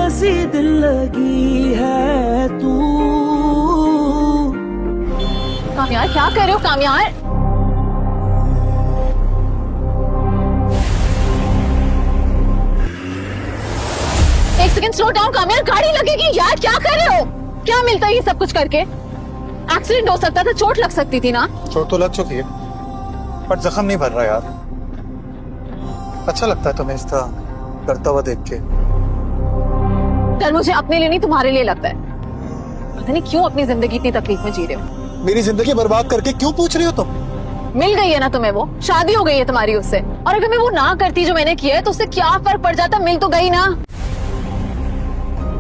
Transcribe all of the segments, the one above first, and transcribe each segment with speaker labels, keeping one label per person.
Speaker 1: सी दिल लगी है तू।
Speaker 2: कामयार क्या कर रहे हो कामयार? एक सेकंड स्लो डाउन कामयार, गाड़ी लगेगी यार, क्या कर रहे हो? क्या मिलता है ये सब कुछ करके? एक्सीडेंट हो सकता था, चोट लग सकती थी ना।
Speaker 3: चोट तो लग चुकी है पर जख्म नहीं भर रहा यार। अच्छा लगता है तुम्हें इसका करता हुआ देख के।
Speaker 2: डर मुझे अपने लिए नहीं तुम्हारे लिए लगता है। पता नहीं क्यों अपनी जिंदगी इतनी तकलीफ में जी रहे हो।
Speaker 3: मेरी जिंदगी बर्बाद करके क्यों पूछ रही हो तुम?
Speaker 2: मिल गई है ना तुम्हें, वो शादी हो गई है तुम्हारी उससे। और अगर मैं वो ना करती जो मैंने किया है तो उससे क्या फर्क पड़ जाता? मिल तो गई ना।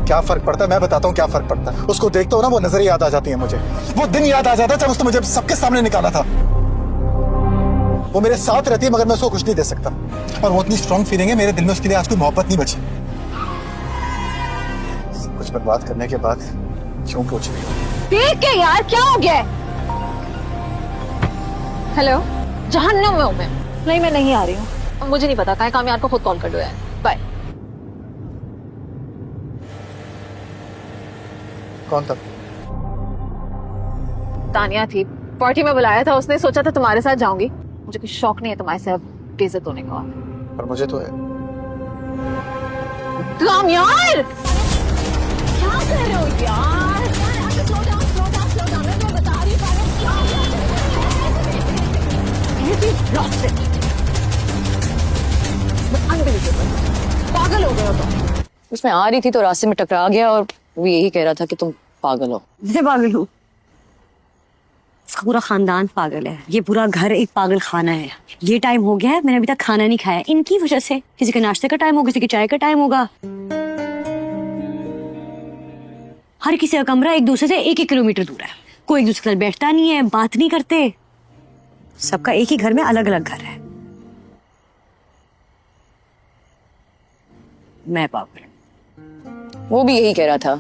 Speaker 3: क्या फर्क पड़ता है मैं बताता हूँ क्या फर्क पड़ता है। उसको देखता हूँ ना वो नजर याद आ जाती है मुझे। वो दिन याद आ जाता है जब उसने मुझे सबके सामने निकाला था। वो मेरे साथ रहती है मगर मैं उसको कुछ नहीं दे सकता। और वो इतनी स्ट्रॉन्ग फीलिंग है मेरे दिल में उसके लिए आज कोई मोहब्बत नहीं बची। कुछ बर्बाद करने के बाद क्यों पूछ रही हो?
Speaker 2: देख के यार क्या हो गया? हेलो, जहन्नुम में हूँ मैं। नहीं मैं नहीं आ रही हूँ, मुझे नहीं पता कहाँ। कामयार को खुद कॉल कर दो यार। बाय।
Speaker 3: कौन था?
Speaker 2: तानिया थी, पार्टी में बुलाया था उसने, सोचा था तुम्हारे साथ जाऊंगी। मुझे कोई शौक नहीं है तुम्हारे से अब बेइज्जत होने का।
Speaker 3: पर मुझे तो है।
Speaker 2: कामयार क्या कर रहे हो यार? slow down, slow down, slow down. मैं तुम्हें बता रही हूँ क्या हो रहा है। Unbelievable. पागल हो गए हो तुम।
Speaker 4: उसमें आ रही थी तो रास्ते में टकरा गया और वो यही कह रहा था कि तुम पागल हो।
Speaker 5: मैं पागल हूँ? इसका पूरा खानदान पागल है। ये पूरा घर एक पागल खाना है। ये टाइम हो गया है, मैंने अभी तक खाना नहीं खाया इनकी वजह से। किसी के नाश्ते का टाइम होगा, किसी के चाय का टाइम होगा। हर किसी का कमरा एक दूसरे से 1-1 किलोमीटर दूर है। कोई एक दूसरे के साथ बैठता नहीं है, बात नहीं करते। सबका एक ही घर में अलग अलग घर है। मैं पागल।
Speaker 4: वो भी यही कह रहा था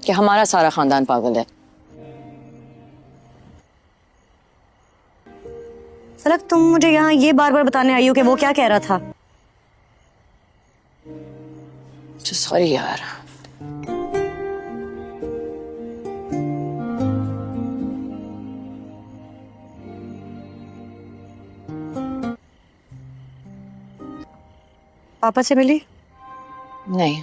Speaker 4: कि हमारा सारा खानदान पागल है।
Speaker 5: सलक तुम मुझे यहाँ ये बार बार बताने आई हो कि वो क्या कह रहा था?
Speaker 4: सॉरी यार।
Speaker 5: पापा से मिली?
Speaker 4: नहीं,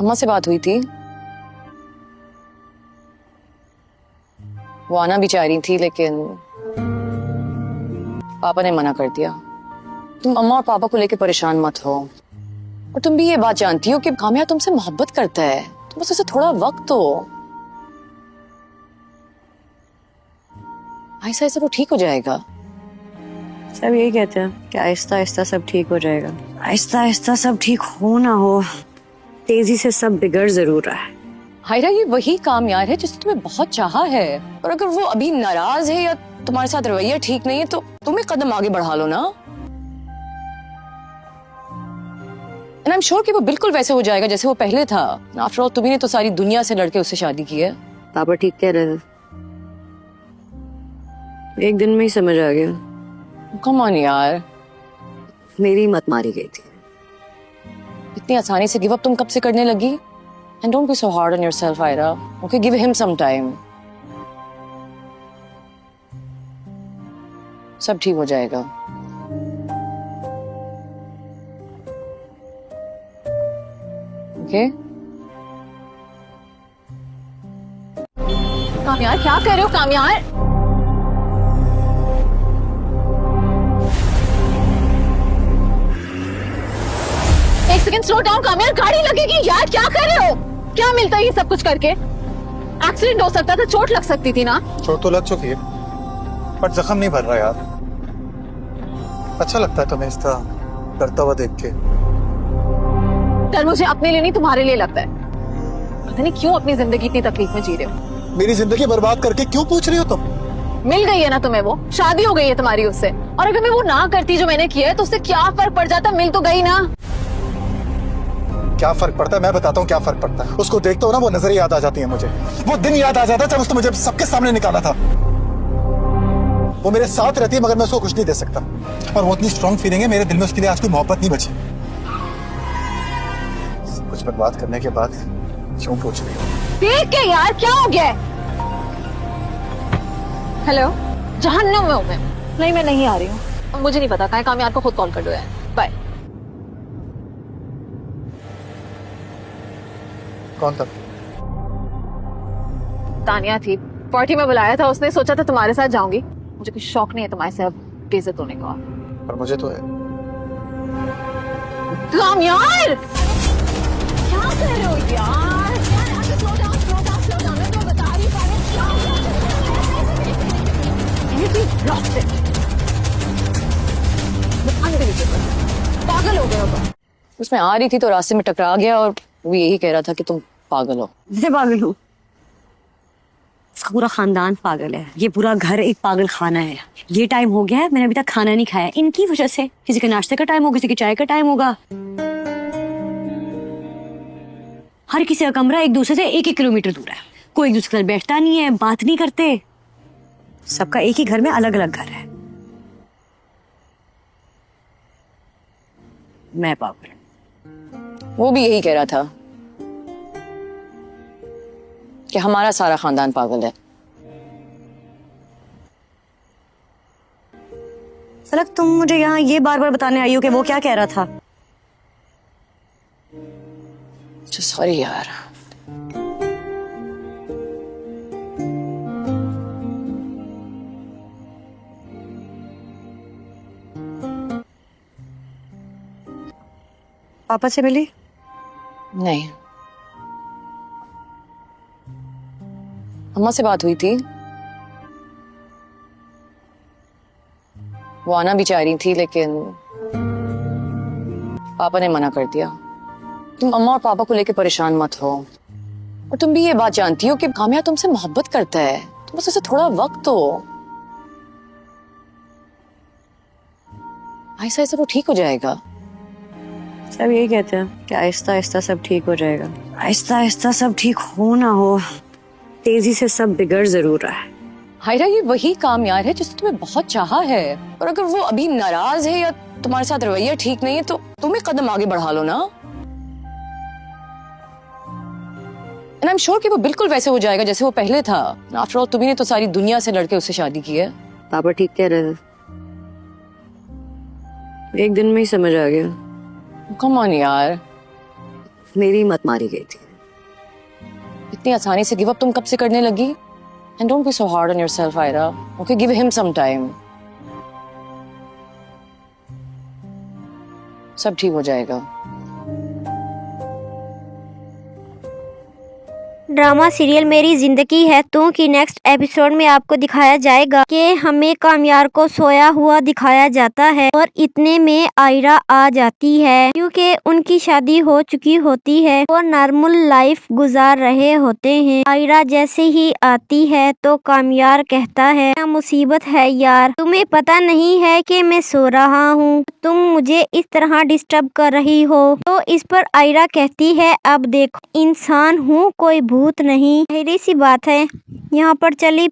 Speaker 4: अम्मा से बात हुई थी। वो आना भी चाह रही थी लेकिन पापा ने मना कर दिया। तुम अम्मा और पापा को लेकर परेशान मत हो। और तुम भी ये बात जानती हो कि कामयार तुमसे मोहब्बत करता है। तुम बस उसे थोड़ा वक्त दो। ऐसा ऐसा वो ठीक हो जाएगा।
Speaker 5: सब यही कहते हैं कि आहिस्ता आहिस्ता सब ठीक हो जाएगा। आहिस्ता आहिस्ता सब ठीक हो ना हो, तेजी से सब बिगड़ जरूर रहा है।
Speaker 4: हायरा, ये वही कामयार है जिसने तुम्हें बहुत चाहा है। और अगर वो अभी नाराज है या तुम्हारे साथ रवैया ठीक नहीं है तो तुम एक कदम आगे बढ़ा लो ना। एंड आई एम श्योर कि वो बिल्कुल वैसे हो जाएगा जैसे वो पहले था। आफ्टर ऑल तुम्ही ने तो सारी दुनिया से लड़के उससे शादी की है।
Speaker 5: पापा ठीक कह रहे थे, एक दिन में ही समझ आ गया।
Speaker 4: कम ऑन यार,
Speaker 5: मेरी मत मारी गई थी।
Speaker 4: इतनी आसानी से गिव अप तुम कब से करने लगी? And don't be so hard on yourself Hayra. Okay, give him some time. सब ठीक हो जाएगा। ओके?
Speaker 2: कामयार क्या कर रहे हो कामयार? एक सेकंड स्लो डाउन कामयार, गाड़ी लगेगी यार, क्या कर रहे हो? क्या मिलता है ये सब कुछ करके? एक्सीडेंट हो सकता था, चोट लग सकती थी ना।
Speaker 3: चोट तो लग चुकी है पर जख्म नहीं भर रहा यार। अच्छा लगता है तुम्हें इसका करता हुआ देख के।
Speaker 2: डर मुझे अपने लिए नहीं तुम्हारे लिए लगता है। पता नहीं क्यों अपनी जिंदगी इतनी तकलीफ में जी रहे हो।
Speaker 3: मेरी जिंदगी बर्बाद करके क्यों पूछ रही हो तुम?
Speaker 2: मिल गई है ना तुम्हें, वो शादी हो गई है तुम्हारी उससे। और अगर मैं वो ना करती जो मैंने किया है तो उससे क्या फर्क पड़ जाता? मिल तो गई ना।
Speaker 3: क्या फर्क पड़ता है मैं बताता हूँ क्या फर्क पड़ता है। उसको देखता हूँ ना वो नजर याद आ जाती है मुझे। वो दिन याद आ जाता है जब उसने मुझे सबके सामने निकाला था। वो मेरे साथ रहती है मगर मैं उसको कुछ नहीं दे सकता, और वो इतनी स्ट्रॉन्ग फीलिंग है मेरे दिल में उसके लिए आज कोई मोहब्बत नहीं बची। सब कुछ बर्बाद करने के बाद क्यों पूछ रही हो?
Speaker 2: देख के यार क्या हो गया है? हेलो, जहन्नुम में हूँ मैं। नहीं, मैं नहीं आ रही हूँ। मुझे नहीं पता, कहीं कामयाब को खुद कॉल कर दो यार। बाय।
Speaker 3: कौन था?
Speaker 2: तानिया थी, पार्टी में बुलाया था उसने, सोचा था तुम्हारे साथ जाऊंगी। मुझे कुछ शौक नहीं है तुम्हारे साथ बेइज्जत होने का।
Speaker 3: पर मुझे तो है।
Speaker 2: कामयार, क्या कर रहे हो यार? Slow down, slow down, slow down. मैं तो बता रही हूँ, Anything lost it. Unbelievable. पागल हो गए हो तुम।
Speaker 4: उसमें आ रही थी तो रास्ते में टकरा गया और वो यही कह रहा था कि तुम पागल हो।
Speaker 5: मैं पागल हूँ? इसका पूरा खानदान पागल है। ये पूरा घर एक पागल खाना है। ये टाइम हो गया है, मैंने अभी तक खाना नहीं खाया इनकी वजह से। किसी के नाश्ते का टाइम होगा, किसी के चाय का टाइम होगा। हर किसी का कमरा एक दूसरे से 1-1 किलोमीटर दूर है। कोई एक दूसरे के साथ बैठता नहीं है, बात नहीं करते। सबका एक ही घर में अलग अलग घर है। मैं पागल।
Speaker 4: वो भी यही कह रहा था कि हमारा सारा खानदान पागल है।
Speaker 5: सलक, तुम मुझे यहाँ ये बार बार बताने आई हो कि वो क्या कह रहा था?
Speaker 4: सॉरी यार।
Speaker 5: पापा से मिली?
Speaker 4: नहीं, अम्मा से बात हुई थी। वो आना भी चाह रही थी लेकिन पापा ने मना कर दिया। तुम अम्मा और पापा को लेकर परेशान मत हो, और तुम भी ये बात जानती हो कि कामया तुमसे मोहब्बत करता है। तुम बस उसे थोड़ा वक्त दो, ऐसा ऐसा वो ठीक हो जाएगा।
Speaker 5: सब यही कहते हैं कि आहिस्ता आहिस्ता सब ठीक हो जाएगा। आहिस्ता आहिस्ता सब ठीक हो ना हो, तेजी से सब बिगड़ जरूर रहा है।
Speaker 4: हायरा, ये वही कामयार है जिसने तुम्हें बहुत चाहा है, और अगर वो अभी नाराज है या तुम्हारे साथ रवैया ठीक नहीं है तो तुम एक कदम आगे बढ़ा लो ना। एंड आई एम श्योर कि वो बिल्कुल वैसे हो जाएगा जैसे वो पहले था। आफ्टर ऑल तुम्ही ने तो सारी दुनिया से लड़के उससे शादी की है।
Speaker 5: पापा ठीक कह रहे थे, एक दिन में ही समझ आ गया।
Speaker 4: कम ऑन यार,
Speaker 5: मेरी मत मारी गई थी।
Speaker 4: इतनी आसानी से गिव अप तुम कब से करने लगी? And don't be so hard on yourself Ayra. Okay, give him some time, सब ठीक हो जाएगा।
Speaker 6: ड्रामा सीरियल मेरी जिंदगी है तू की नेक्स्ट एपिसोड में आपको दिखाया जाएगा कि हमें कामयार को सोया हुआ दिखाया जाता है और इतने में आयरा आ जाती है क्योंकि उनकी शादी हो चुकी होती है और नॉर्मल लाइफ गुजार रहे होते हैं। आयरा जैसे ही आती है तो कामयार कहता है, क्या मुसीबत है यार, तुम्हें पता नहीं है कि मैं सो रहा हूँ, तुम मुझे इस तरह डिस्टर्ब कर रही हो। तो इस पर आयरा कहती है, अब देखो इंसान हूँ, कोई भूत नहीं। जाहिर सी बात है, यहाँ पर चली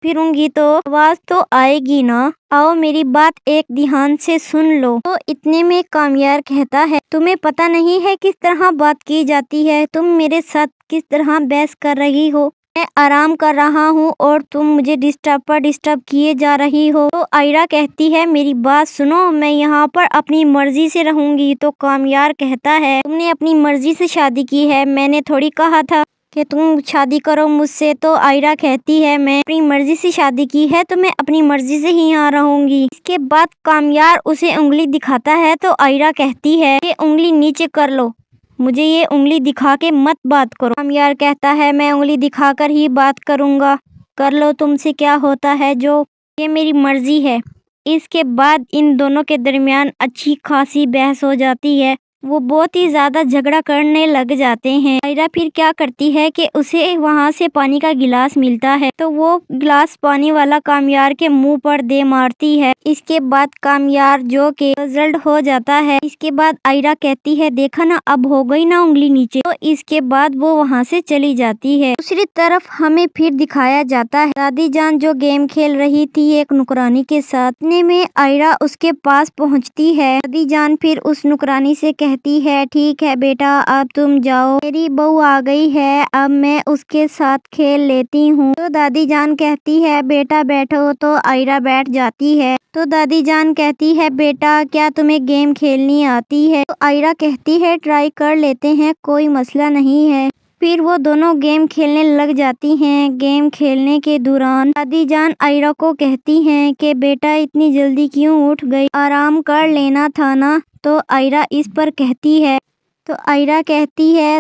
Speaker 6: फिरूंगी तो आवाज तो आएगी ना। आओ मेरी बात एक ध्यान से सुन लो। तो इतने में कामयार कहता है, तुम्हें पता नहीं है किस तरह बात की जाती है, तुम मेरे साथ किस तरह बहस कर रही हो। मैं आराम कर रहा हूँ और तुम मुझे डिस्टर्ब किए जा रही हो। तो आयरा कहती है, मेरी बात सुनो, मैं यहाँ पर अपनी मर्जी से रहूंगी। तो कामयार कहता है, तुमने अपनी मर्जी से शादी की है, मैंने थोड़ी कहा था कि तुम शादी करो मुझसे। तो आयरा कहती है, मैं अपनी मर्जी से शादी की है तो मैं अपनी मर्जी से ही यहाँ रहूंगी। इसके बाद कामयार उसे उंगली दिखाता है तो आयरा कहती है कि उंगली नीचे कर लो, मुझे ये उंगली दिखा के मत बात करो। कामयार कहता है, मैं उंगली दिखाकर ही बात करूंगा, कर लो तुमसे क्या होता है जो, ये मेरी मर्जी है। इसके बाद इन दोनों के दरमियान अच्छी खासी बहस हो जाती है वो बहुत ही ज्यादा झगड़ा करने लग जाते हैं। आयरा फिर क्या करती है कि उसे वहाँ से पानी का गिलास मिलता है तो वो गिलास पानी वाला कामयार के मुंह पर दे मारती है। इसके बाद कामयार जो के रिजल्ट हो जाता है। इसके बाद आयरा कहती है देखा ना अब हो गई ना उंगली नीचे। तो इसके बाद वो वहाँ से चली जाती है। दूसरी तरफ हमें फिर दिखाया जाता है दादी जान जो गेम खेल रही थी एक नुकरानी के साथ। इतने में आयरा उसके पास पहुँचती है। दादी जान फिर उस नुकरानी से कहती है ठीक है बेटा अब तुम जाओ, मेरी बहू आ गई है अब मैं उसके साथ खेल लेती हूँ। तो दादी जान कहती है बेटा बैठो। तो आयरा बैठ जाती है। तो दादी जान कहती है बेटा क्या तुम्हें गेम खेलनी आती है? तो आयरा कहती है ट्राई कर लेते हैं कोई मसला नहीं है। फिर वो दोनों गेम खेलने लग जाती हैं। गेम खेलने के दौरान दादी जान आयरा को कहती हैं कि बेटा इतनी जल्दी क्यों उठ गई, आराम कर लेना था ना। तो आयरा इस पर कहती है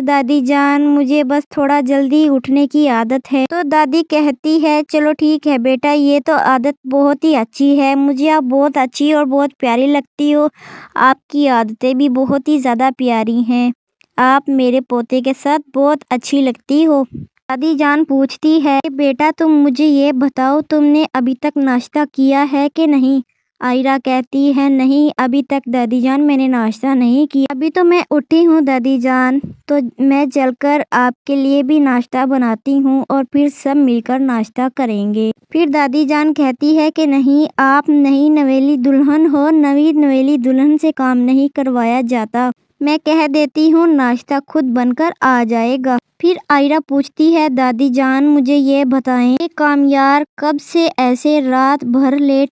Speaker 6: दादी जान मुझे बस थोड़ा जल्दी उठने की आदत है। तो दादी कहती है चलो ठीक है बेटा ये तो आदत बहुत ही अच्छी है, मुझे आप बहुत अच्छी और बहुत प्यारी लगती हो, आपकी आदतें भी बहुत ही ज़्यादा प्यारी हैं, आप मेरे पोते के साथ बहुत अच्छी लगती हो। दादी जान पूछती है बेटा तुम मुझे ये बताओ तुमने अभी तक नाश्ता किया है कि नहीं? आयरा कहती है नहीं अभी तक दादी जान मैंने नाश्ता नहीं किया, अभी तो मैं उठी हूँ दादी जान, तो मैं चलकर आपके लिए भी नाश्ता बनाती हूँ और फिर सब मिलकर नाश्ता करेंगे। फिर दादी जान कहती है कि नहीं आप नई नवेली दुल्हन हो, नई नवेली दुल्हन से काम नहीं करवाया जाता, मैं कह देती हूँ नाश्ता खुद बनकर आ जाएगा। फिर आयरा पूछती है दादी जान मुझे ये बताएं कि कामयार कब से ऐसे रात भर लेट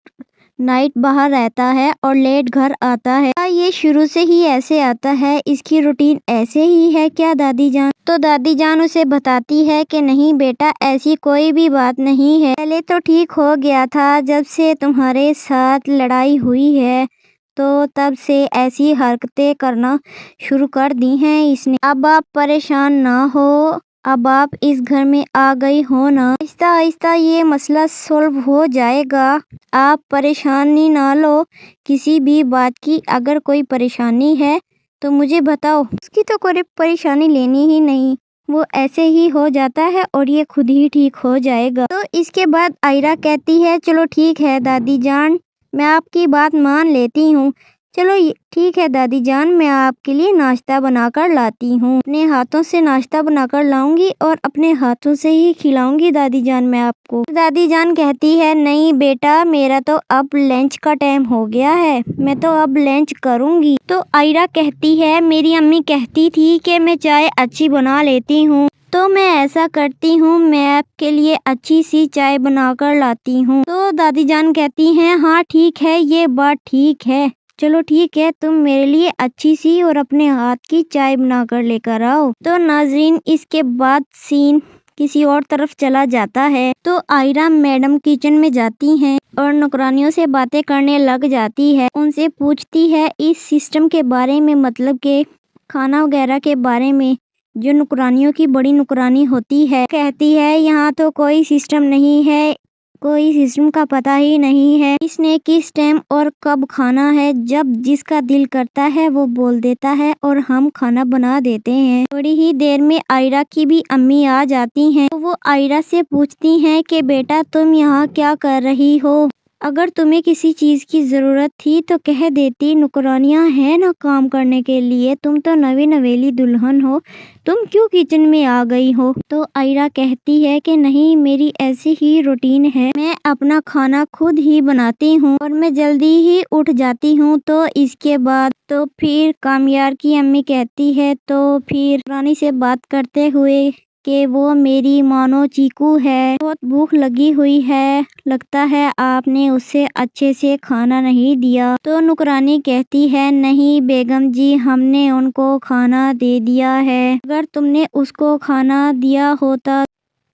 Speaker 6: नाइट बाहर रहता है और लेट घर आता है, क्या ये शुरू से ही ऐसे आता है, इसकी रूटीन ऐसे ही है क्या दादी जान? तो दादी जान उसे बताती है कि नहीं बेटा ऐसी कोई भी बात नहीं है, पहले तो ठीक हो गया था जब से तुम्हारे साथ लड़ाई हुई है तो तब से ऐसी हरकतें करना शुरू कर दी हैं इसने। अब आप परेशान ना हो, अब आप इस घर में आ गई हो ना, आहिस्ता आहिस्ता ये मसला सॉल्व हो जाएगा, आप परेशानी ना लो किसी भी बात की, अगर कोई परेशानी है तो मुझे बताओ। उसकी तो कोई परेशानी लेनी ही नहीं, वो ऐसे ही हो जाता है और ये खुद ही ठीक हो जाएगा। तो इसके बाद आयरा कहती है चलो ठीक है दादी जान मैं आपकी बात मान लेती हूँ, चलो ठीक है दादी जान मैं आपके लिए नाश्ता बनाकर लाती हूँ, अपने हाथों से नाश्ता बनाकर लाऊंगी और अपने हाथों से ही खिलाऊंगी दादी जान मैं आपको। दादी जान कहती है नहीं बेटा मेरा तो अब लंच का टाइम हो गया है, मैं तो अब लंच करूंगी। तो आयरा कहती है मेरी अम्मी कहती थी कि मैं चाय अच्छी बना लेती हूँ तो मैं ऐसा करती हूँ, मैं आपके लिए अच्छी सी चाय बनाकर लाती हूँ। तो दादी जान कहती हैं हाँ ठीक है ये बात ठीक है, चलो ठीक है तुम मेरे लिए अच्छी सी और अपने हाथ की चाय बनाकर लेकर आओ। तो नाजरीन इसके बाद सीन किसी और तरफ चला जाता है। तो आयरा मैडम किचन में जाती हैं और नौकरानियों से बातें करने लग जाती है, उनसे पूछती है इस सिस्टम के बारे में, मतलब के खाना वगैरह के बारे में, जो नुकरानियों की बड़ी नुकरानी होती है। कहती है यहाँ तो कोई सिस्टम नहीं है, कोई सिस्टम का पता ही नहीं है, इसने किस टाइम और कब खाना है, जब जिसका दिल करता है वो बोल देता है और हम खाना बना देते हैं। थोड़ी ही देर में आयरा की भी अम्मी आ जाती हैं, तो वो आयरा से पूछती हैं कि बेटा तुम यहाँ क्या कर रही हो, अगर तुम्हें किसी चीज की जरूरत थी तो कह देती, नुकरानियां हैं ना काम करने के लिए, तुम तो नवी नवेली दुल्हन हो, तुम क्यों किचन में आ गई हो? तो आयरा कहती है कि नहीं मेरी ऐसी ही रूटीन है, मैं अपना खाना खुद ही बनाती हूँ और मैं जल्दी ही उठ जाती हूँ। तो इसके बाद तो फिर कामयार की अम्मी कहती है तो फिर रानी से बात करते हुए कि वो मेरी मानो चीकू है, बहुत भूख लगी हुई है, लगता है आपने उसे अच्छे से खाना नहीं दिया। तो नुकरानी कहती है नहीं बेगम जी हमने उनको खाना दे दिया है, अगर तुमने उसको खाना दिया होता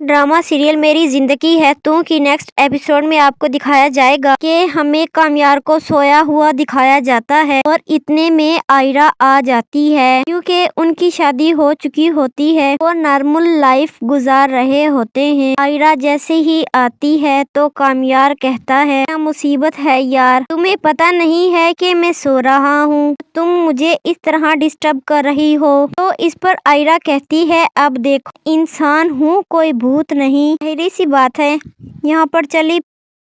Speaker 6: ड्रामा सीरियल मेरी जिंदगी है टू की नेक्स्ट एपिसोड में आपको दिखाया जाएगा कि हमें कामयार को सोया हुआ दिखाया जाता है और इतने में आयरा आ जाती है क्योंकि उनकी शादी हो चुकी होती है। वो नॉर्मल लाइफ गुजार रहे होते हैं। आयरा जैसे ही आती है तो कामयार कहता है, क्या मुसीबत है यार, तुम्हें पता नहीं है कि मैं सो रहा हूँ, तुम मुझे इस तरह डिस्टर्ब कर रही हो। तो इस पर आयरा कहती है, अब देखो इंसान हूँ कोई भूत नहीं, जाहिर सी बात है यहाँ पर चली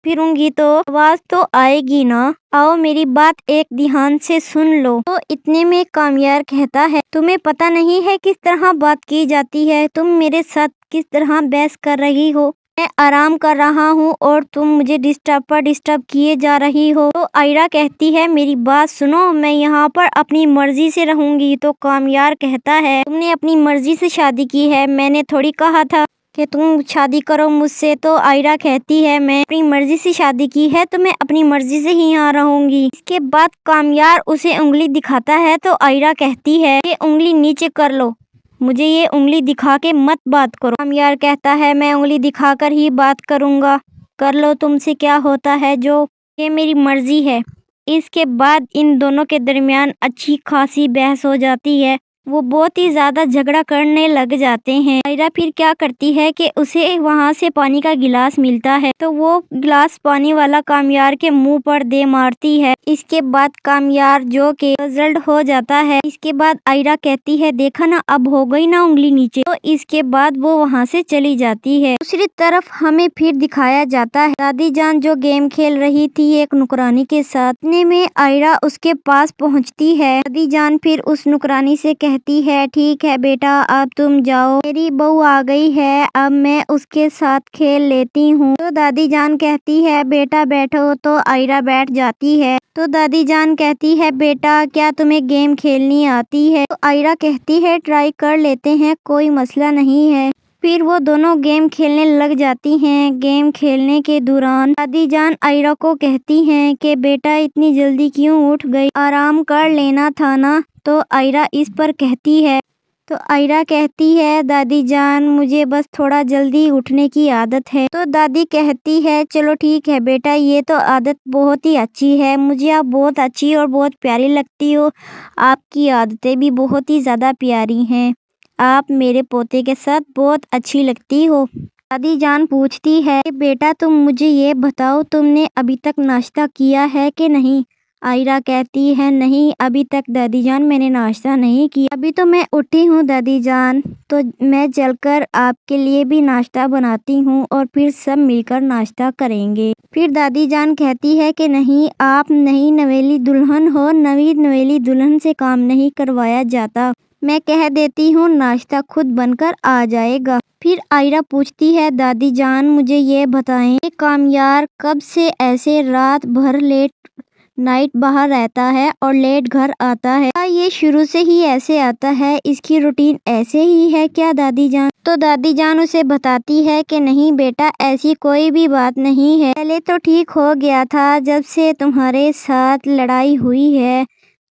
Speaker 6: फिरूंगी तो आवाज तो आएगी ना, आओ मेरी बात एक ध्यान से सुन लो। तो इतने में कामयार कहता है, तुम्हें पता नहीं है किस तरह बात की जाती है, तुम मेरे साथ किस तरह बहस कर रही हो, मैं आराम कर रहा हूँ और तुम मुझे डिस्टर्ब किए जा रही हो। तो आयरा कहती है, मेरी बात सुनो, मैं यहाँ पर अपनी मर्जी से रहूंगी। तो कामयार कहता है, तुमने अपनी मर्जी से शादी की है, मैंने थोड़ी कहा था कि तुम शादी करो मुझसे। तो आयरा कहती है, मैं अपनी मर्जी से शादी की है तो मैं अपनी मर्जी से ही यहाँ रहूंगी। इसके बाद कामयार उसे उंगली दिखाता है तो आयरा कहती है, ये उंगली नीचे कर लो, मुझे ये उंगली दिखा के मत बात करो। कामयार कहता है, मैं उंगली दिखाकर ही बात करूंगा, कर लो तुमसे क्या होता है जो, ये मेरी मर्जी है। इसके बाद इन दोनों के दरमियान अच्छी खासी बहस हो जाती है, वो बहुत ही ज्यादा झगड़ा करने लग जाते हैं। आयरा फिर क्या करती है कि उसे वहाँ से पानी का गिलास मिलता है तो वो गिलास पानी वाला कामयार के मुंह पर दे मारती है। इसके बाद कामयार जो के रिजल्ट हो जाता है। इसके बाद आयरा कहती है, देखा ना अब हो गई ना उंगली नीचे। तो इसके बाद वो वहाँ से चली जाती है। दूसरी तरफ हमें फिर दिखाया जाता है दादी जान जो गेम खेल रही थी एक नुकरानी के साथ। इतने में आयरा उसके पास पहुँचती है। दादी जान फिर उस नुकरानी से कहती है, ठीक है बेटा अब तुम जाओ, मेरी बहू आ गई है, अब मैं उसके साथ खेल लेती हूँ। तो दादी जान कहती है, बेटा बैठो। तो आयरा बैठ जाती है। तो दादी जान कहती है, बेटा क्या तुम्हें गेम खेलनी आती है? तो आयरा कहती है, ट्राई कर लेते हैं, कोई मसला नहीं है। फिर वो दोनों गेम खेलने लग जाती हैं। गेम खेलने के दौरान दादी जान आयरा को कहती हैं कि बेटा इतनी जल्दी क्यों उठ गई, आराम कर लेना था ना। तो आयरा इस पर कहती है, तो आयरा कहती है, दादी जान मुझे बस थोड़ा जल्दी उठने की आदत है। तो दादी कहती है, चलो ठीक है बेटा, ये तो आदत बहुत ही अच्छी है, मुझे आप बहुत अच्छी और बहुत प्यारी लगती हो, आपकी आदतें भी बहुत ही ज़्यादा प्यारी हैं, आप मेरे पोते के साथ बहुत अच्छी लगती हो। दादी जान पूछती है, बेटा तुम मुझे ये बताओ, तुमने अभी तक नाश्ता किया है कि नहीं? आयरा कहती है, नहीं अभी तक दादी जान मैंने नाश्ता नहीं किया, अभी तो मैं उठी हूँ दादी जान, तो मैं चलकर आपके लिए भी नाश्ता बनाती हूँ और फिर सब मिलकर नाश्ता करेंगे। फिर दादी जान कहती है कि नहीं, आप नई नवेली दुल्हन हो, नई नवेली दुल्हन से काम नहीं करवाया जाता, मैं कह देती हूँ नाश्ता खुद बनकर आ जाएगा। फिर आयरा पूछती है, दादी जान मुझे ये बताएं कि कामयार कब से ऐसे रात भर लेट नाइट बाहर रहता है और लेट घर आता है, क्या ये शुरू से ही ऐसे आता है, इसकी रूटीन ऐसे ही है क्या दादी जान? तो दादी जान उसे बताती है कि नहीं बेटा ऐसी कोई भी बात नहीं है, पहले तो ठीक हो गया था, जब से तुम्हारे साथ लड़ाई हुई है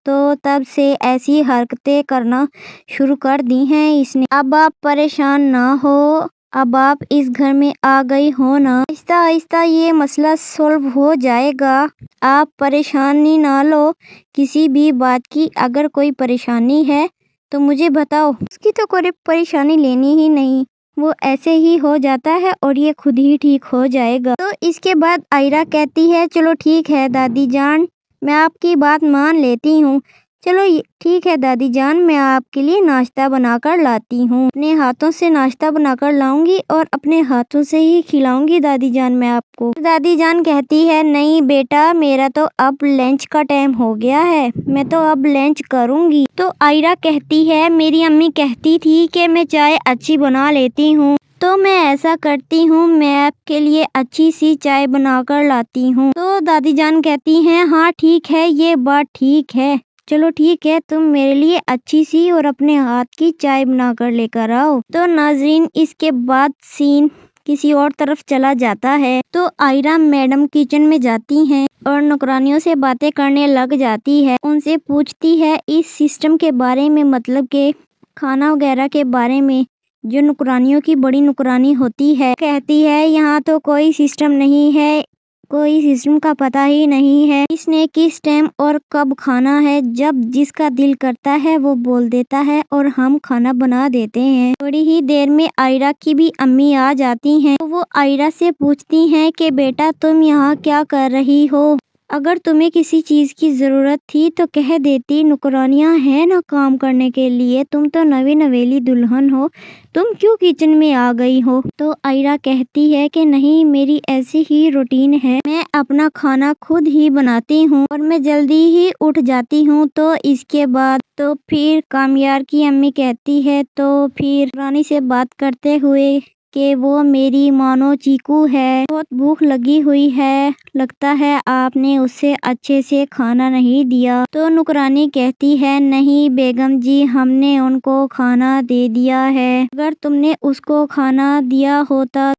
Speaker 6: तो तब से ऐसी हरकतें करना शुरू कर दी हैं इसने। अब आप परेशान ना हो, अब आप इस घर में आ गई हो ना, आहिस्ता आहिस्ता ये मसला सॉल्व हो जाएगा, आप परेशानी ना लो किसी भी बात की, अगर कोई परेशानी है तो मुझे बताओ। उसकी तो कोई परेशानी लेनी ही नहीं, वो ऐसे ही हो जाता है और ये खुद ही ठीक हो जाएगा। तो इसके बाद आयरा कहती है, चलो ठीक है दादी जान, मैं आपकी बात मान लेती हूँ, चलो ठीक है दादी जान, मैं आपके लिए नाश्ता बनाकर लाती हूँ, अपने हाथों से नाश्ता बनाकर लाऊंगी और अपने हाथों से ही खिलाऊंगी दादी जान मैं आपको। दादी जान कहती है, नहीं बेटा मेरा तो अब लंच का टाइम हो गया है, मैं तो अब लंच करूंगी। तो आयरा कहती है, मेरी अम्मी कहती थी कि मैं चाय अच्छी बना लेती हूँ, तो मैं ऐसा करती हूँ, मैं आपके लिए अच्छी सी चाय बनाकर लाती हूँ। तो दादी जान कहती हैं, हाँ ठीक है, ये बात ठीक है, चलो ठीक है, तुम मेरे लिए अच्छी सी और अपने हाथ की चाय बनाकर लेकर आओ। तो नाजरीन इसके बाद सीन किसी और तरफ चला जाता है। तो आयरा मैडम किचन में जाती हैं और नौकरानियों से बातें करने लग जाती है, उनसे पूछती है इस सिस्टम के बारे में, मतलब के खाना वगैरह के बारे में जो नुकरानियों की बड़ी नुकरानी होती है, कहती है यहाँ तो कोई सिस्टम नहीं है, कोई सिस्टम का पता ही नहीं है, इसने किस टाइम और कब खाना है, जब जिसका दिल करता है वो बोल देता है और हम खाना बना देते हैं। थोड़ी ही देर में आयरा की भी अम्मी आ जाती हैं, तो वो आयरा से पूछती हैं कि बेटा तुम यहाँ क्या कर रही हो, अगर तुम्हें किसी चीज की जरूरत थी तो कह देती, नुकरानियां हैं ना काम करने के लिए, तुम तो नवी नवेली दुल्हन हो, तुम क्यों किचन में आ गई हो। तो आयरा कहती है कि नहीं, मेरी ऐसी ही रूटीन है, मैं अपना खाना खुद ही बनाती हूँ और मैं जल्दी ही उठ जाती हूँ। तो इसके बाद तो फिर कामयार की अम्मी कहती है, तो फिर रानी से बात करते हुए कि वो मेरी मानो चीकू है, बहुत भूख लगी हुई है, लगता है आपने उससे अच्छे से खाना नहीं दिया। तो नुकरानी कहती है, नहीं बेगम जी, हमने उनको खाना दे दिया है, अगर तुमने उसको खाना दिया होता।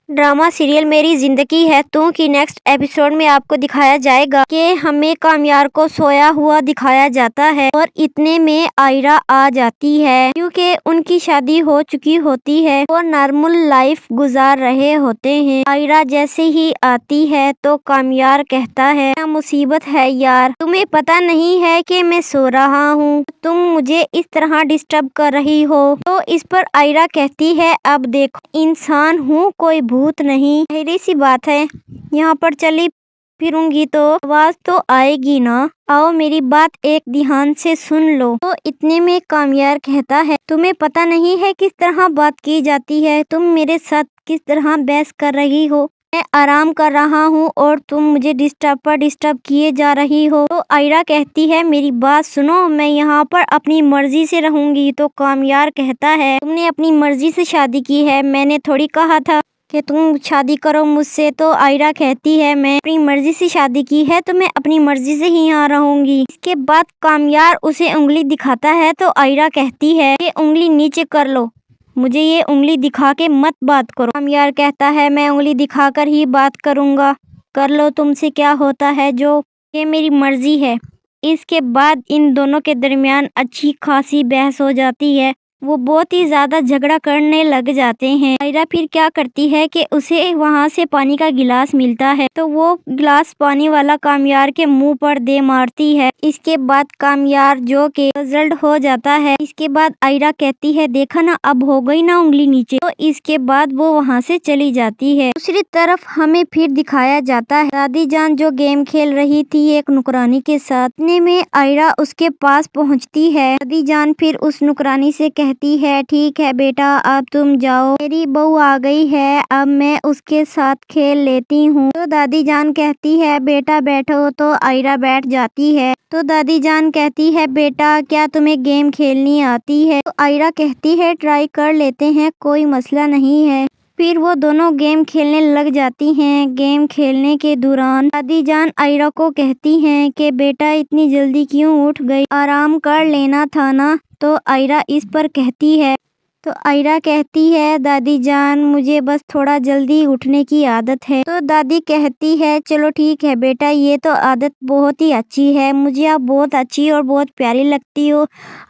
Speaker 6: ड्रामा सीरियल मेरी जिंदगी है टू की नेक्स्ट एपिसोड में आपको दिखाया जाएगा कि हमें कामयार को सोया हुआ दिखाया जाता है और इतने में आयरा आ जाती है, क्योंकि उनकी शादी हो चुकी होती है, वो नॉर्मल लाइफ गुजार रहे होते हैं। आयरा जैसे ही आती है तो कामयार कहता है, क्या मुसीबत है यार, तुम्हें पता नहीं है कि मैं सो रहा हूँ, तुम मुझे इस तरह डिस्टर्ब कर रही हो। तो इस पर आयरा कहती है, अब देखो इंसान हूँ, कोई भूत नहीं, जाहिर सी बात है यहाँ पर चली फिरूंगी तो आवाज तो आएगी ना, आओ मेरी बात एक ध्यान से सुन लो। तो इतने में कामयार कहता है, तुम्हें पता नहीं है किस तरह बात की जाती है, तुम मेरे साथ किस तरह बहस कर रही हो, मैं आराम कर रहा हूँ और तुम मुझे डिस्टर्ब किए जा रही हो। तो आयरा कहती है, मेरी बात सुनो, मैं यहाँ पर अपनी मर्जी से रहूंगी। तो कामयार कहता है, तुमने अपनी मर्जी से शादी की है, मैंने थोड़ी कहा था कि तुम शादी करो मुझसे। तो आयरा कहती है, मैं अपनी मर्जी से शादी की है तो मैं अपनी मर्जी से ही यहाँ रहूंगी। इसके बाद कामयार उसे उंगली दिखाता है, तो आयरा कहती है कि उंगली नीचे कर लो, मुझे ये उंगली दिखा के मत बात करो। कामयार कहता है, मैं उंगली दिखाकर ही बात करूंगा, कर लो तुमसे क्या होता है, जो ये मेरी मर्जी है। इसके बाद इन दोनों के दरमियान अच्छी खासी बहस हो जाती है, वो बहुत ही ज्यादा झगड़ा करने लग जाते हैं। आयरा फिर क्या करती है कि उसे वहाँ से पानी का गिलास मिलता है, तो वो गिलास पानी वाला कामयार के मुंह पर दे मारती है। इसके बाद कामयार जो के रिजल्ट हो जाता है। इसके बाद आयरा कहती है, देखा ना, अब हो गई ना उंगली नीचे। तो इसके बाद वो वहाँ से चली जाती है। दूसरी तरफ हमें फिर दिखाया जाता है, दादी जान जो गेम खेल रही थी एक नुकरानी के साथ, इतने में आयरा उसके पास पहुँचती है। दादी जान फिर उस नुकरानी से कहती है, ठीक है बेटा, अब तुम जाओ, मेरी बहू आ गई है, अब मैं उसके साथ खेल लेती हूँ। तो दादी जान कहती है, बेटा बैठो। तो आयरा बैठ जाती है। तो दादी जान कहती है, बेटा क्या तुम्हें गेम खेलनी आती है। तो आयरा कहती है, ट्राई कर लेते हैं, कोई मसला नहीं है। फिर वो दोनों गेम खेलने लग जाती हैं। गेम खेलने के दौरान दादी जान आयरा को कहती हैं कि बेटा इतनी जल्दी क्यों उठ गई, आराम कर लेना था ना। तो आयरा इस पर कहती है, तो आयरा कहती है, दादी जान मुझे बस थोड़ा जल्दी उठने की आदत है। तो दादी कहती है, चलो ठीक है बेटा, ये तो आदत बहुत ही अच्छी है, मुझे आप बहुत अच्छी और बहुत प्यारी लगती हो,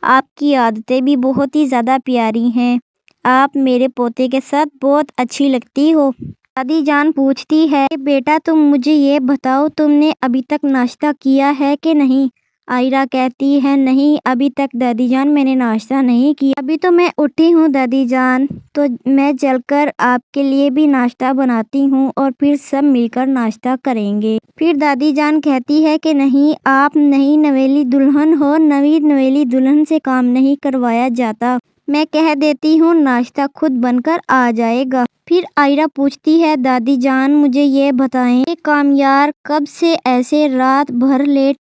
Speaker 6: आपकी आदतें भी बहुत ही ज़्यादा प्यारी हैं, आप मेरे पोते के साथ बहुत अच्छी लगती हो। दादी जान पूछती है, बेटा तुम मुझे ये बताओ, तुमने अभी तक नाश्ता किया है कि नहीं। आयरा कहती है, नहीं अभी तक दादी जान मैंने नाश्ता नहीं किया, अभी तो मैं उठी हूँ दादी जान, तो मैं चलकर आपके लिए भी नाश्ता बनाती हूँ और फिर सब मिलकर नाश्ता करेंगे। फिर दादी जान कहती है कि नहीं, आप नई नवेली दुल्हन हो, नवी नवेली दुल्हन से काम नहीं करवाया जाता, मैं कह देती हूँ नाश्ता खुद बनकर आ जाएगा। फिर आयरा पूछती है, दादी जान मुझे ये बताएं कि कामयार कब से ऐसे रात भर लेट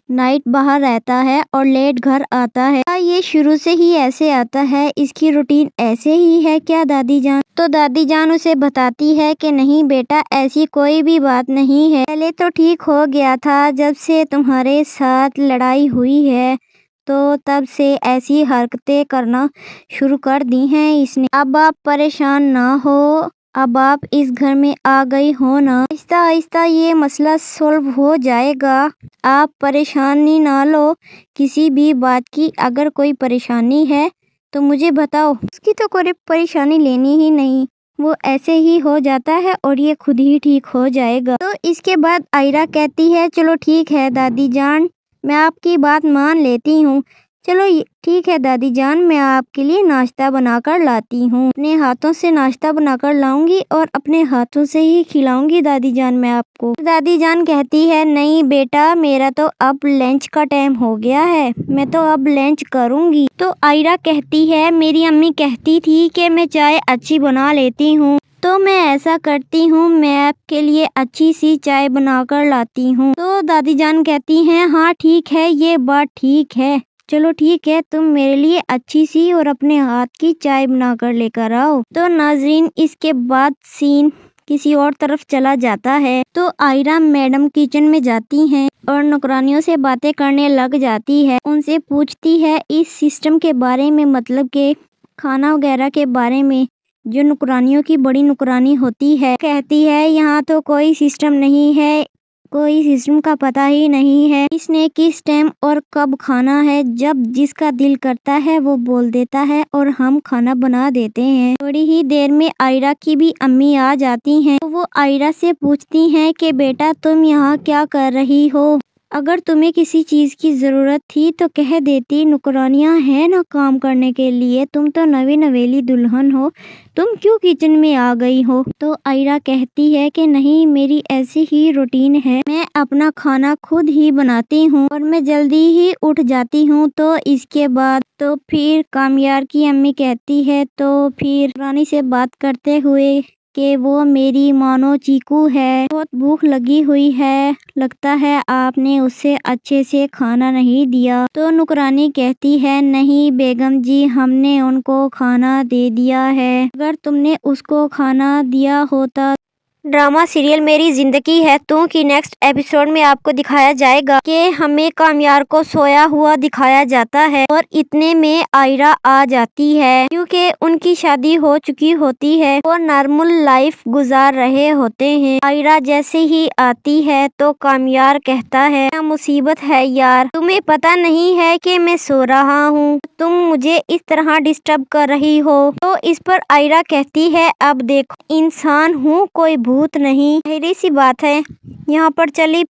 Speaker 6: नाइट बाहर रहता है और लेट घर आता है, क्या ये शुरू से ही ऐसे आता है, इसकी रूटीन ऐसे ही है क्या दादी जान। तो दादी जान उसे बताती है कि नहीं बेटा, ऐसी कोई भी बात नहीं है, पहले तो ठीक हो गया था, जब से तुम्हारे साथ लड़ाई हुई है तो तब से ऐसी हरकतें करना शुरू कर दी हैं इसने। अब आप परेशान ना हो, अब आप इस घर में आ गई हो ना, आहिस्ता आहिस्ता ये मसला सॉल्व हो जाएगा, आप परेशानी ना लो किसी भी बात की, अगर कोई परेशानी है तो मुझे बताओ, उसकी तो कोई परेशानी लेनी ही नहीं, वो ऐसे ही हो जाता है और ये खुद ही ठीक हो जाएगा। तो इसके बाद आयरा कहती है चलो ठीक है दादी जान, मैं आपकी बात मान लेती हूँ। चलो ठीक है दादी जान, मैं आपके लिए नाश्ता बनाकर लाती हूँ। अपने हाथों से नाश्ता बनाकर लाऊंगी और अपने हाथों से ही खिलाऊंगी दादी जान मैं आपको। दादी जान कहती है नहीं बेटा, मेरा तो अब लंच का टाइम हो गया है, मैं तो अब लंच करूंगी। तो आयरा कहती है मेरी अम्मी कहती थी कि मैं चाय अच्छी बना लेती हूँ, तो मैं ऐसा करती हूँ, मैं आपके लिए अच्छी सी चाय बनाकर लाती हूँ। तो दादी जान कहती हैं हाँ ठीक है, ये बात ठीक है, चलो ठीक है, तुम मेरे लिए अच्छी सी और अपने हाथ की चाय बनाकर लेकर आओ। तो नाजरीन, इसके बाद सीन किसी और तरफ चला जाता है। तो आयरा मैडम किचन में जाती हैं और नौकरानियों से बातें करने लग जाती है। उनसे पूछती है इस सिस्टम के बारे में, मतलब के खाना वगैरह के बारे में, जो नौकरानियों की बड़ी नौकरानी होती है। कहती है यहाँ तो कोई सिस्टम नहीं है, कोई सिस्टम का पता ही नहीं है, इसने किस टाइम और कब खाना है, जब जिसका दिल करता है वो बोल देता है और हम खाना बना देते हैं। थोड़ी ही देर में आयरा की भी अम्मी आ जाती हैं। तो वो आयरा से पूछती हैं कि बेटा तुम यहाँ क्या कर रही हो, अगर तुम्हें किसी चीज की जरूरत थी तो कह देती, नौकरानियां हैं ना काम करने के लिए, तुम तो नवी नवेली दुल्हन हो, तुम क्यों किचन में आ गई हो। तो आयरा कहती है कि नहीं, मेरी ऐसी ही रूटीन है, मैं अपना खाना खुद ही बनाती हूँ और मैं जल्दी ही उठ जाती हूँ। तो इसके बाद तो फिर कामयार की अम्मी कहती है, तो फिर रानी से बात करते हुए कि वो मेरी मानो चीकू है, बहुत भूख लगी हुई है, लगता है आपने उसे अच्छे से खाना नहीं दिया। तो नुकरानी कहती है नहीं बेगम जी, हमने उनको खाना दे दिया है, अगर तुमने उसको खाना दिया होता। ड्रामा सीरियल मेरी जिंदगी है टू की नेक्स्ट एपिसोड में आपको दिखाया जाएगा कि हमें कामयार को सोया हुआ दिखाया जाता है और इतने में आयरा आ जाती है, क्योंकि उनकी शादी हो चुकी होती है और नॉर्मल लाइफ गुजार रहे होते हैं। आयरा जैसे ही आती है तो कामयार कहता है क्या मुसीबत है यार, तुम्हें पता नहीं है कि मैं सो रहा हूँ, तुम मुझे इस तरह डिस्टर्ब कर रही हो। तो इस पर आयरा कहती है अब देखो, इंसान हूँ कोई भूत नहीं, पहली सी बात है, यहाँ पर चली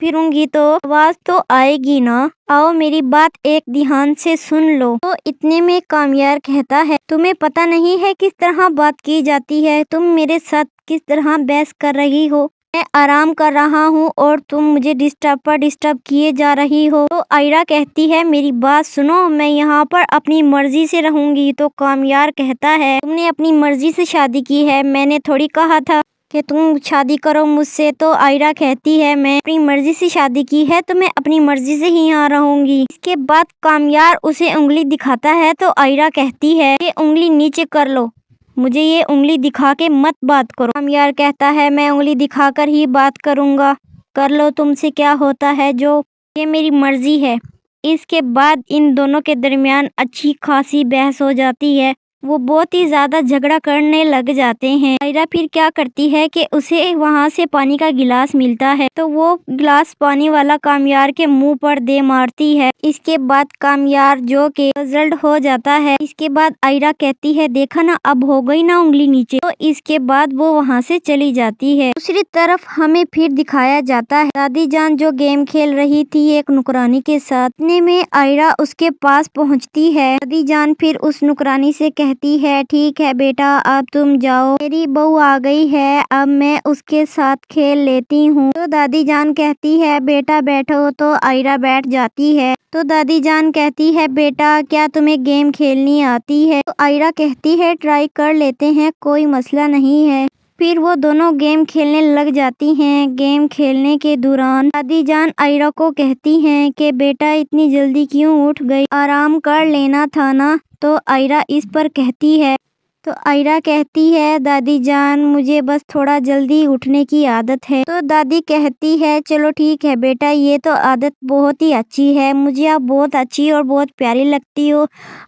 Speaker 6: फिरूंगी तो आवाज तो आएगी ना, आओ मेरी बात एक ध्यान से सुन लो। तो इतने में कामयार कहता है तुम्हें पता नहीं है किस तरह बात की जाती है, तुम मेरे साथ किस तरह बहस कर रही हो, मैं आराम कर रहा हूँ और तुम मुझे डिस्टर्ब पर डिस्टर्ब किए जा रही हो। तो आयरा कहती है मेरी बात सुनो, मैं यहाँ पर अपनी मर्जी से रहूंगी। तो कामयार कहता है तुमने अपनी मर्जी से शादी की है, मैंने थोड़ी कहा था कि तुम शादी करो मुझसे। तो आयरा कहती है मैं अपनी मर्जी से शादी की है तो मैं अपनी मर्जी से ही यहाँ रहूंगी। इसके बाद कामयार उसे उंगली दिखाता है तो आयरा कहती है कि उंगली नीचे कर लो, मुझे ये उंगली दिखा के मत बात करो। कामयार कहता है मैं उंगली दिखाकर ही बात करूंगा, कर लो तुमसे क्या होता है जो, ये मेरी मर्जी है। इसके बाद इन दोनों के दरमियान अच्छी खासी बहस हो जाती है, वो बहुत ही ज्यादा झगड़ा करने लग जाते हैं। आयरा फिर क्या करती है कि उसे वहाँ से पानी का गिलास मिलता है तो वो गिलास पानी वाला कामयार के मुंह पर दे मारती है। इसके बाद कामयार जो के रिजल्ट हो जाता है। इसके बाद आयरा कहती है देखा ना, अब हो गई ना उंगली नीचे। तो इसके बाद वो वहाँ से चली जाती है। दूसरी तरफ हमें फिर दिखाया जाता है दादी जान जो गेम खेल रही थी एक नुकरानी के साथ, इतने में आयरा उसके पास पहुँचती है। दादी जान फिर उस नुकरानी से कहती है ठीक है बेटा अब तुम जाओ, मेरी बहू आ गई है, अब मैं उसके साथ खेल लेती हूँ। तो दादी जान कहती है बेटा बैठो। तो आयरा बैठ जाती है। तो दादी जान कहती है बेटा क्या तुम्हें गेम खेलनी आती है। तो आयरा कहती है ट्राई कर लेते हैं, कोई मसला नहीं है। फिर वो दोनों गेम खेलने लग जाती हैं। गेम खेलने के दौरान दादी जान आयरा को कहती हैं कि बेटा इतनी जल्दी क्यों उठ गई, आराम कर लेना था ना। तो आयरा इस पर कहती है, तो आयरा कहती है दादी जान मुझे बस थोड़ा जल्दी उठने की आदत है। तो दादी कहती है चलो ठीक है बेटा, ये तो आदत बहुत ही अच्छी है, मुझे आप बहुत अच्छी और बहुत प्यारी लगती हो,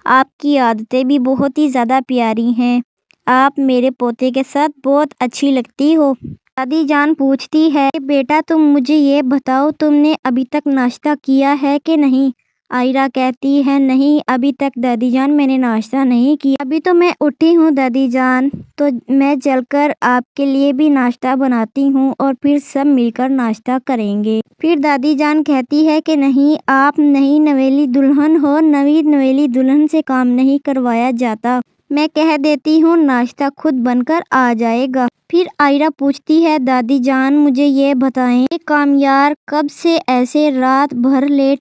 Speaker 6: आपकी आदतें भी बहुत ही ज़्यादा प्यारी हैं, आप मेरे पोते के साथ बहुत अच्छी लगती हो। दादी जान पूछती है बेटा तुम मुझे ये बताओ तुमने अभी तक नाश्ता किया है कि नहीं, आयरा कहती है नहीं अभी तक दादी जान मैंने नाश्ता नहीं किया, अभी तो मैं उठी हूँ दादी जान, तो मैं चलकर आपके लिए भी नाश्ता बनाती हूँ और फिर सब मिलकर नाश्ता करेंगे। फिर दादी जान कहती है कि नहीं आप नई नवेली दुल्हन हो, नई नवेली दुल्हन से काम नहीं करवाया जाता, मैं कह देती हूँ नाश्ता खुद बनकर आ जाएगा। फिर आयरा पूछती है दादी जान मुझे ये बताएं कि कामयार कब से ऐसे रात भर लेट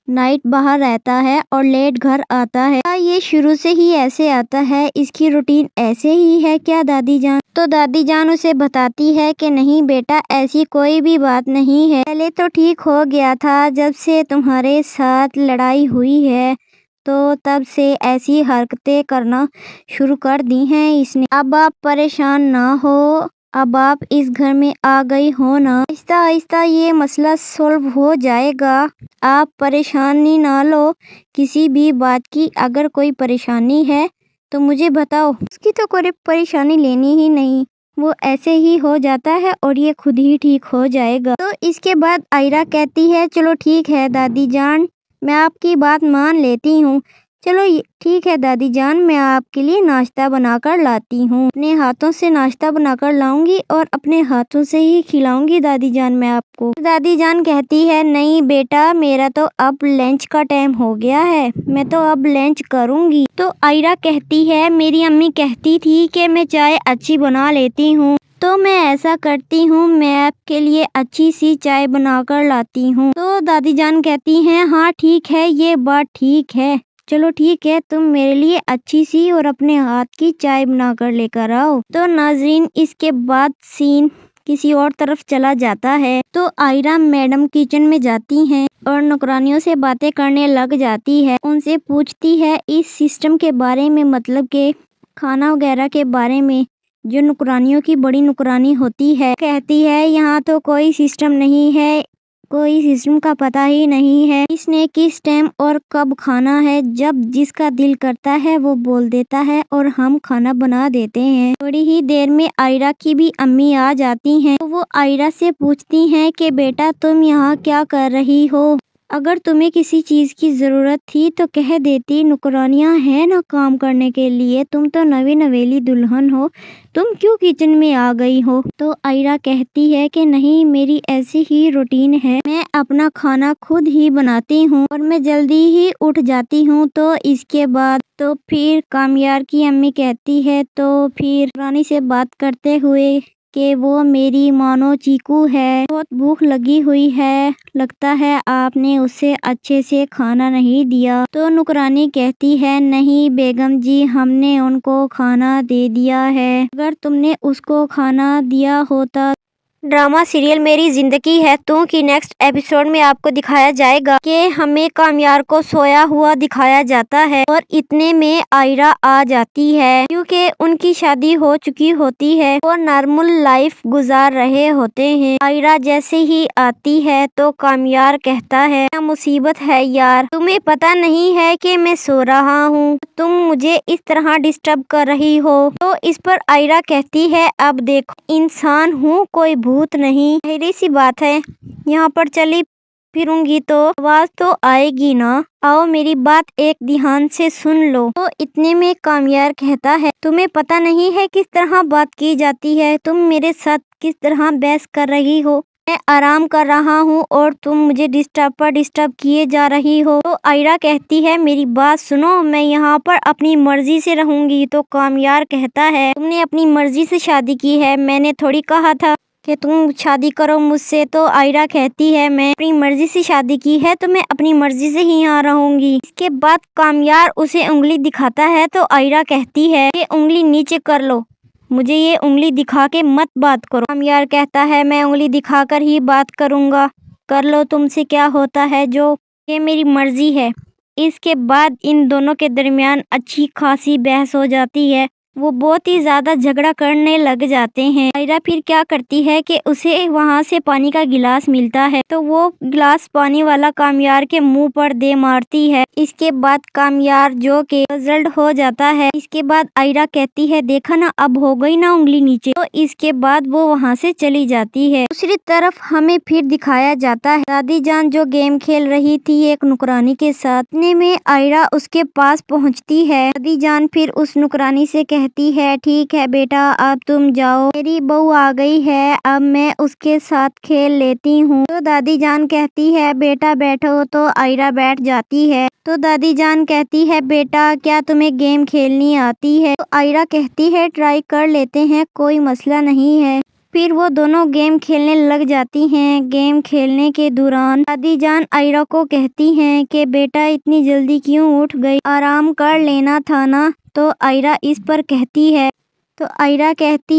Speaker 6: नाइट बाहर रहता है और लेट घर आता है, क्या ये शुरू से ही ऐसे आता है, इसकी रूटीन ऐसे ही है क्या दादी जान? तो दादी जान उसे बताती है कि नहीं बेटा ऐसी कोई भी बात नहीं है, पहले तो ठीक हो गया था, जब से तुम्हारे साथ लड़ाई हुई है तो तब से ऐसी हरकतें करना शुरू कर दी हैं इसने। अब आप परेशान ना हो, अब आप इस घर में आ गई हो ना, आहिस्ता आहिस्ता ये मसला सॉल्व हो जाएगा, आप परेशानी ना लो किसी भी बात की, अगर कोई परेशानी है तो मुझे बताओ। उसकी तो कोई परेशानी लेनी ही नहीं, वो ऐसे ही हो जाता है और ये खुद ही ठीक हो जाएगा। तो इसके बाद आयरा कहती है चलो ठीक है दादी जान, मैं आपकी बात मान लेती हूँ, चलो ठीक है दादी जान, मैं आपके लिए नाश्ता बनाकर लाती हूँ, अपने हाथों से नाश्ता बनाकर लाऊंगी और अपने हाथों से ही खिलाऊंगी दादी जान मैं आपको। दादी जान कहती है नहीं बेटा मेरा तो अब लंच का टाइम हो गया है, मैं तो अब लंच करूंगी। तो आयरा कहती है मेरी अम्मी कहती थी कि मैं चाय अच्छी बना लेती हूँ, तो मैं ऐसा करती हूँ, मैं आपके लिए अच्छी सी चाय बनाकर लाती हूँ। तो दादी जान कहती हैं हाँ ठीक है, ये बात ठीक है, चलो ठीक है, तुम मेरे लिए अच्छी सी और अपने हाथ की चाय बनाकर लेकर आओ। तो नाजरीन इसके बाद सीन किसी और तरफ चला जाता है। तो आयरा मैडम किचन में जाती हैं और नौकरानियों से बातें करने लग जाती है, उनसे पूछती है इस सिस्टम के बारे में, मतलब के खाना वगैरह के बारे में, जो नुकरानियों की बड़ी नुकरानी होती है। कहती है यहाँ तो कोई सिस्टम नहीं है, कोई सिस्टम का पता ही नहीं है, इसने किस टाइम और कब खाना है, जब जिसका दिल करता है वो बोल देता है और हम खाना बना देते हैं। थोड़ी ही देर में आयरा की भी अम्मी आ जाती हैं, तो वो आयरा से पूछती हैं कि बेटा तुम यहाँ क्या कर रही हो, अगर तुम्हें किसी चीज़ की ज़रूरत थी तो कह देती, नुकरानियाँ हैं ना काम करने के लिए, तुम तो नवी नवेली दुल्हन हो, तुम क्यों किचन में आ गई हो? तो आयरा कहती है कि नहीं मेरी ऐसी ही रूटीन है, मैं अपना खाना खुद ही बनाती हूँ और मैं जल्दी ही उठ जाती हूँ। तो इसके बाद तो फिर कामयार की अम्मी कहती है, तो फिर रानी से बात करते हुए कि वो मेरी मानो चीकू है, बहुत भूख लगी हुई है, लगता है आपने उसे अच्छे से खाना नहीं दिया। तो नुकरानी कहती है नहीं बेगम जी हमने उनको खाना दे दिया है, अगर तुमने उसको खाना दिया होता। ड्रामा सीरियल मेरी जिंदगी है टू की नेक्स्ट एपिसोड में आपको दिखाया जाएगा कि हमें कामयार को सोया हुआ दिखाया जाता है और इतने में आयरा आ जाती है, क्योंकि उनकी शादी हो चुकी होती है और नॉर्मल लाइफ गुजार रहे होते हैं। आयरा जैसे ही आती है तो कामयार कहता है क्या मुसीबत है यार, तुम्हें पता नहीं है कि मैं सो रहा हूँ, तुम मुझे इस तरह डिस्टर्ब कर रही हो। तो इस पर आयरा कहती है अब देखो इंसान हूँ कोई भूत नहीं, पहली सी बात है यहाँ पर चली फिरूंगी तो आवाज तो आएगी ना, आओ मेरी बात एक ध्यान से सुन लो। तो इतने में कामयार कहता है तुम्हें पता नहीं है किस तरह बात की जाती है, तुम मेरे साथ किस तरह बहस कर रही हो, मैं आराम कर रहा हूँ और तुम मुझे डिस्टर्ब किए जा रही हो। तो आयरा कहती है मेरी बात सुनो, मैं यहाँ पर अपनी मर्जी से रहूंगी। तो कामयार कहता है तुमने अपनी मर्जी से शादी की है, मैंने थोड़ी कहा था कि तुम शादी करो मुझसे। तो आयरा कहती है मैं अपनी मर्जी से शादी की है तो मैं अपनी मर्जी से ही यहाँ रहूंगी। इसके बाद कामयार उसे उंगली दिखाता है, तो आयरा कहती है कि उंगली नीचे कर लो, मुझे ये उंगली दिखा के मत बात करो। कामयार कहता है मैं उंगली दिखाकर ही बात करूंगा, कर लो तुमसे क्या होता है जो, ये मेरी मर्जी है। इसके बाद इन दोनों के दरमियान अच्छी खासी बहस हो जाती है वो बहुत ही ज्यादा झगड़ा करने लग जाते हैं। आयरा फिर क्या करती है कि उसे वहाँ से पानी का गिलास मिलता है तो वो गिलास पानी वाला कामयार के मुंह पर दे मारती है। इसके बाद कामयार जो के रिजल्ट हो जाता है। इसके बाद आयरा कहती है देखा ना अब हो गई ना उंगली नीचे, तो इसके बाद वो वहाँ से चली जाती है। दूसरी तरफ हमें फिर दिखाया जाता है दादी जान जो गेम खेल रही थी एक नुकरानी के साथ। इतने में आयरा उसके पास पहुँचती है। दादी जान फिर उस नुकरानी से कहती है ठीक है बेटा अब तुम जाओ, मेरी बहू आ गई है अब मैं उसके साथ खेल लेती हूँ। तो दादी जान कहती है बेटा बैठो, तो आयरा बैठ जाती है। तो दादी जान कहती है बेटा क्या तुम्हें गेम खेलनी आती है? तो आयरा कहती है ट्राई कर लेते हैं, कोई मसला नहीं है। फिर वो दोनों गेम खेलने लग जाती हैं। गेम खेलने के दौरान दादी जान आयरा को कहती हैं कि बेटा इतनी जल्दी क्यों उठ गई, आराम कर लेना था ना। तो आयरा इस पर कहती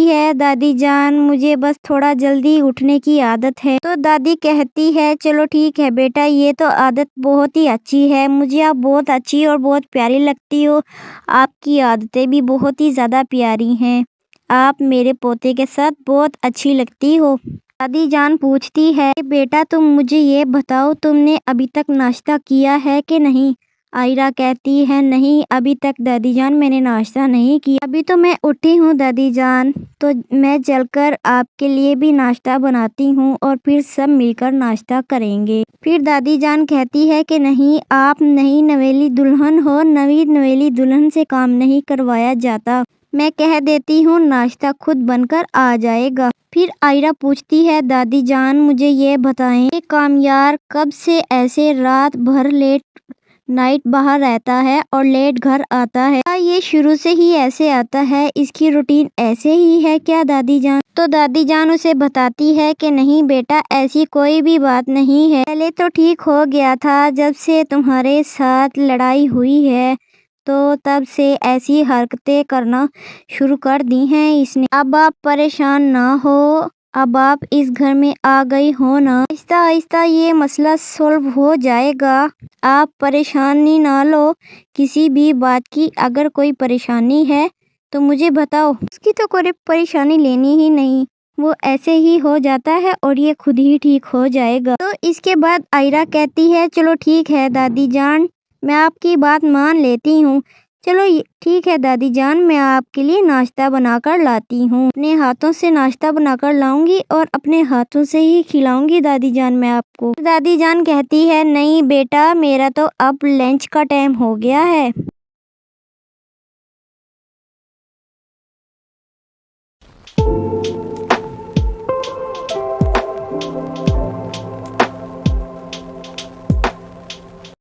Speaker 6: है दादी जान मुझे बस थोड़ा जल्दी उठने की आदत है। तो दादी कहती है चलो ठीक है बेटा ये तो आदत बहुत ही अच्छी है, मुझे आप बहुत अच्छी और बहुत प्यारी लगती हो, आपकी आदतें भी बहुत ही ज़्यादा प्यारी हैं, आप मेरे पोते के साथ बहुत अच्छी लगती हो। दादी जान पूछती है बेटा तुम मुझे ये बताओ तुमने अभी तक नाश्ता किया है कि नहीं? आयरा कहती है नहीं अभी तक दादी जान मैंने नाश्ता नहीं किया, अभी तो मैं उठी हूँ दादी जान, तो मैं चलकर आपके लिए भी नाश्ता बनाती हूँ और फिर सब मिलकर नाश्ता करेंगे। फिर दादी जान कहती है कि नहीं आप नई नवेली दुल्हन हो, नई नवेली दुल्हन से काम नहीं करवाया जाता, मैं कह देती हूँ नाश्ता खुद बनकर आ जाएगा। फिर आयरा पूछती है दादी जान मुझे ये बताएं कि कामयार कब से ऐसे रात भर लेट नाइट बाहर रहता है और लेट घर आता है, क्या ये शुरू से ही ऐसे आता है, इसकी रूटीन ऐसे ही है क्या दादी जान? तो दादी जान उसे बताती है कि नहीं बेटा ऐसी कोई भी बात नहीं है, पहले तो ठीक हो गया था, जब से तुम्हारे साथ लड़ाई हुई है तो तब से ऐसी हरकतें करना शुरू कर दी हैं इसने। अब आप परेशान ना हो, अब आप इस घर में आ गई हो ना, आहिस्ता आहिस्ता ये मसला सॉल्व हो जाएगा, आप परेशानी ना लो किसी भी बात की, अगर कोई परेशानी है तो मुझे बताओ। उसकी तो कोई परेशानी लेनी ही नहीं, वो ऐसे ही हो जाता है और ये खुद ही ठीक हो जाएगा। तो इसके बाद आयरा कहती है चलो ठीक है दादी जान मैं आपकी बात मान लेती हूँ, चलो ठीक है दादी जान मैं आपके लिए नाश्ता बनाकर लाती हूँ, अपने हाथों से नाश्ता बनाकर लाऊंगी और अपने हाथों से ही खिलाऊंगी दादी जान मैं आपको। दादी जान कहती है नहीं बेटा मेरा तो अब लंच का टाइम हो गया है।